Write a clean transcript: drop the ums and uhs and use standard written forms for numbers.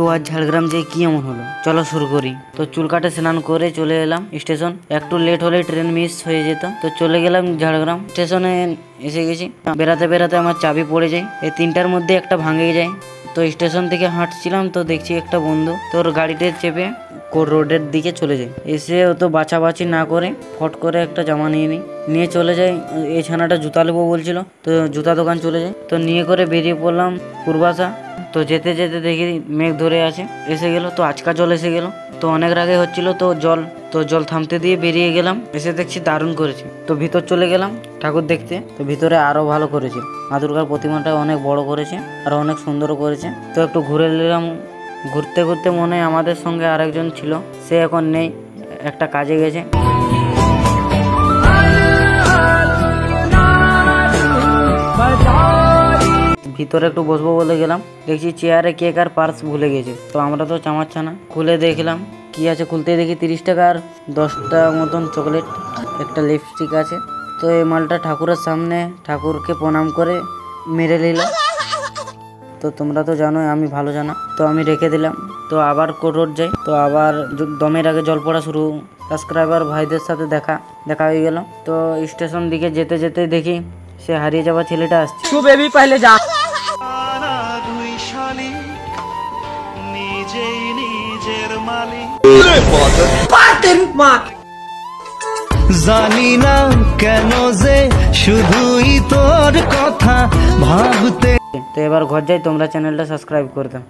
তো আজ ঝাড়গ্রাম যে কি এমন হলো, চলো শুরু করি। তো চুল কাটে স্নান করে চলে এলাম স্টেশন। একটু লেট হলে ট্রেন মিস হয়ে যেত, তো চলে গেলাম ঝাড়গ্রাম স্টেশনে। এসে গেছি, বেড়াতে বেড়াতে আমার চাবি পড়ে যায়, এই 3টার মধ্যে একটা ভাঙে যায়। তো স্টেশন থেকে হাঁটছিলাম, তো দেখছি একটা বন্ধু তোর গাড়িতে চেপে রোডের দিকে চলে যায়। এসে ও তো বাছাবাছি না করে ফট করে একটা জামা নিয়ে চলে যায়। এই ছানাটা জুতা নেবো বলছিল, তো জুতা দোকান চলে যায়। তো নিয়ে করে বেরিয়ে পড়লাম পূর্বাশা। তো যেতে যেতে দেখি মেঘ ধরে আছে, এসে গেল। তো আজকা জল এসে গেল, তো অনেক রাগে হচ্ছিল। তো জল থামতে দিয়ে বেরিয়ে গেলাম। এসে দেখছি দারুণ করেছে, তো ভিতর চলে গেলাম ঠাকুর দেখতে। তো ভিতরে আরো ভালো করেছে, মা দুর্গার প্রতিমাটা অনেক বড় করেছে আর অনেক সুন্দর করেছে। তো একটু ঘুরে নিলাম। ঘুরতে ঘুরতে মনে হয় আমাদের সঙ্গে আরেকজন ছিল, সে এখন নেই, একটা কাজে গেছে। ভিতরে একটু বসবো বলে গেলাম, দেখছি চেয়ারে কেক আর পার্স ভুলে গেছে। তো আমরা তো চামাচ্ছা না, খুলে দেখলাম কি আছে। খুলতে দেখি 30 টাকা আর 10টা মতন চকলেট, একটা লিপস্টিক আছে। তো এই মালটা ঠাকুরের সামনে ঠাকুরকে প্রণাম করে মেরে নিল। তো তোমরা তো জানোই আমি ভালো জানা, তো আমি রেখে দিলাম। তো আবার রোড যাই, তো আবার দমের আগে জল পড়া শুরু। সাবস্ক্রাইবার ভাইদের সাথে দেখা হয়ে গেল। তো স্টেশন দিকে যেতে যেতে দেখি সে হারিয়ে যাওয়া ছেলেটা আসছে। तू बेबी पहले जा। জানি না কেন যে শুধুই তোর কথা ভাবতে। তো এবার ঘর যাই, তোমরা চ্যানেলটা সাবস্ক্রাইব করে দাও।